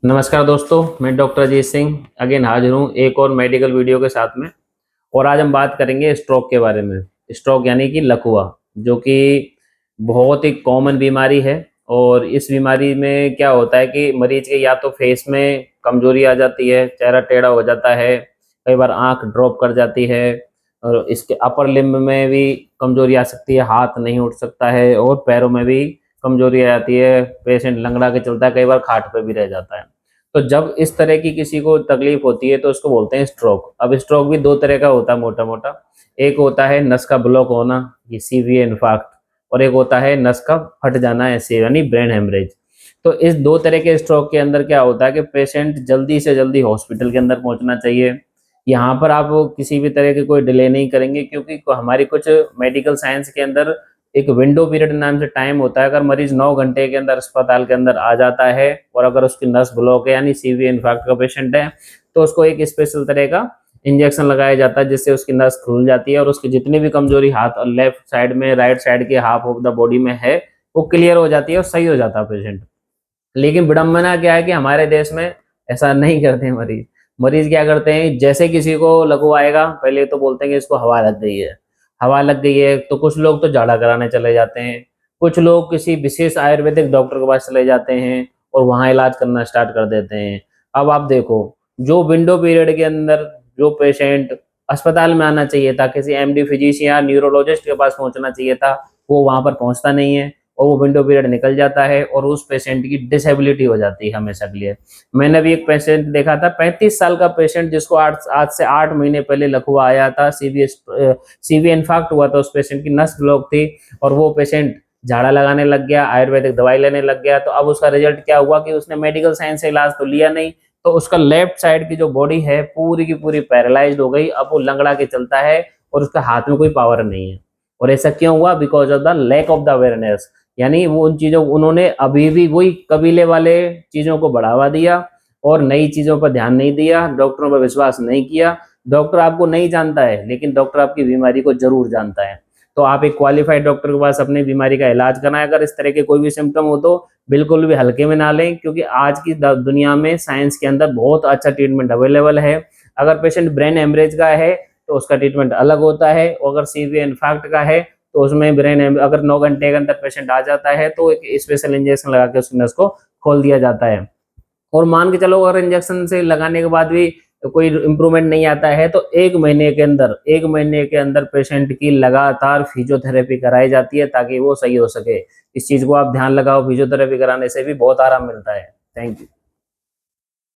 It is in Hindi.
नमस्कार दोस्तों, मैं डॉक्टर अजीत सिंह अगेन हाजिर हूँ एक और मेडिकल वीडियो के साथ में। और आज हम बात करेंगे स्ट्रोक के बारे में। स्ट्रोक यानी कि लकवा, जो कि बहुत ही कॉमन बीमारी है। और इस बीमारी में क्या होता है कि मरीज के या तो फेस में कमजोरी आ जाती है, चेहरा टेढ़ा हो जाता है, कई बार आंख ड्रॉप कर जाती है, और इसके अपर लिम्ब में भी कमजोरी आ सकती है, हाथ नहीं उठ सकता है, और पैरों में भी कमजोरी आ जाती है, पेशेंट लंगड़ा के चलता है, कई बार खाट पे भी रह जाता है। तो जब इस तरह की किसी को तकलीफ होती है तो उसको बोलते हैं स्ट्रोक। अब स्ट्रोक भी दो तरह का होता है मोटा मोटा। एक होता है नस का ब्लॉक होना, ये सीवियर इन्फार्क्ट, और एक होता है नस का फट जाना, ऐसे यानी ब्रेन हेमरेज। तो इस दो तरह के स्ट्रोक के अंदर क्या होता है कि पेशेंट जल्दी से जल्दी हॉस्पिटल के अंदर पहुंचना चाहिए। यहाँ पर आप किसी भी तरह की कोई डिले नहीं करेंगे, क्योंकि हमारी कुछ मेडिकल साइंस के अंदर एक विंडो पीरियड नाम से टाइम होता है। अगर मरीज 9 घंटे के अंदर अस्पताल के अंदर आ जाता है और अगर उसकी नस ब्लॉक है यानी सीवियर इन्फार्क्ट का पेशेंट है, तो उसको एक स्पेशल तरह का इंजेक्शन लगाया जाता है, जिससे उसकी नस खुल जाती है और उसकी जितनी भी कमजोरी हाथ और लेफ्ट साइड में, राइट साइड के हाफ ऑफ द बॉडी में है, वो क्लियर हो जाती है और सही हो जाता है पेशेंट। लेकिन विडंबना क्या है कि हमारे देश में ऐसा नहीं करते हैं मरीज। मरीज क्या करते हैं, जैसे किसी को लगवाएगा पहले तो बोलते हैं कि इसको हवा लग गई है। हवा लग गई है तो कुछ लोग तो झाड़ा कराने चले जाते हैं, कुछ लोग किसी विशेष आयुर्वेदिक डॉक्टर के पास चले जाते हैं और वहां इलाज करना स्टार्ट कर देते हैं। अब आप देखो, जो विंडो पीरियड के अंदर जो पेशेंट अस्पताल में आना चाहिए था, किसी एमडी फिजिशियन या न्यूरोलॉजिस्ट के पास पहुंचना चाहिए था, वो वहां पर पहुंचता नहीं है और वो विंडो पीरियड निकल जाता है और उस पेशेंट की डिसेबिलिटी हो जाती है हमेशा के लिए। मैंने भी एक पेशेंट देखा था, 35 साल का पेशेंट, जिसको आज से 8 महीने पहले लकवा आया था, सीवियर इन्फार्क्ट हुआ था, उस पेशेंट की नस ब्लॉक थी और वो पेशेंट झाड़ा लगाने लग गया, आयुर्वेदिक दवाई लेने लग गया। तो अब उसका रिजल्ट क्या हुआ कि उसने मेडिकल साइंस से इलाज तो लिया नहीं, तो उसका लेफ्ट साइड की जो बॉडी है पूरी की पूरी पैरालाइज्ड हो गई। अब वो लंगड़ा के चलता है और उसका हाथ में कोई पावर नहीं है। और ऐसा क्यों हुआ? Because of the lack of the awareness. यानी वो उन चीजों, उन्होंने अभी भी वही कबीले वाले चीजों को बढ़ावा दिया और नई चीजों पर ध्यान नहीं दिया, डॉक्टरों पर विश्वास नहीं किया। डॉक्टर आपको नहीं जानता है, लेकिन डॉक्टर आपकी बीमारी को जरूर जानता है। तो आप एक क्वालिफाइड डॉक्टर के पास अपनी बीमारी का इलाज कराएं। अगर इस तरह के कोई भी सिम्टम हो तो बिल्कुल भी हल्के में ना लें, क्योंकि आज की दुनिया में साइंस के अंदर बहुत अच्छा ट्रीटमेंट अवेलेबल है। अगर पेशेंट ब्रेन हेमरेज का है तो उसका ट्रीटमेंट अलग होता है, और अगर सीवियर इन्फार्क्ट का है तो उसमें अगर 9 घंटे के अंदर पेशेंट आ जाता है तो एक स्पेशल इंजेक्शन लगा के उसकी नस को खोल दिया जाता है। और मान के चलो, अगर इंजेक्शन से लगाने के बाद भी कोई इम्प्रूवमेंट नहीं आता है तो 1 महीने के अंदर पेशेंट की लगातार फिजियोथेरेपी कराई जाती है, ताकि वो सही हो सके। इस चीज को आप ध्यान लगाओ, फिजियोथेरेपी कराने से भी बहुत आराम मिलता है। Thank you.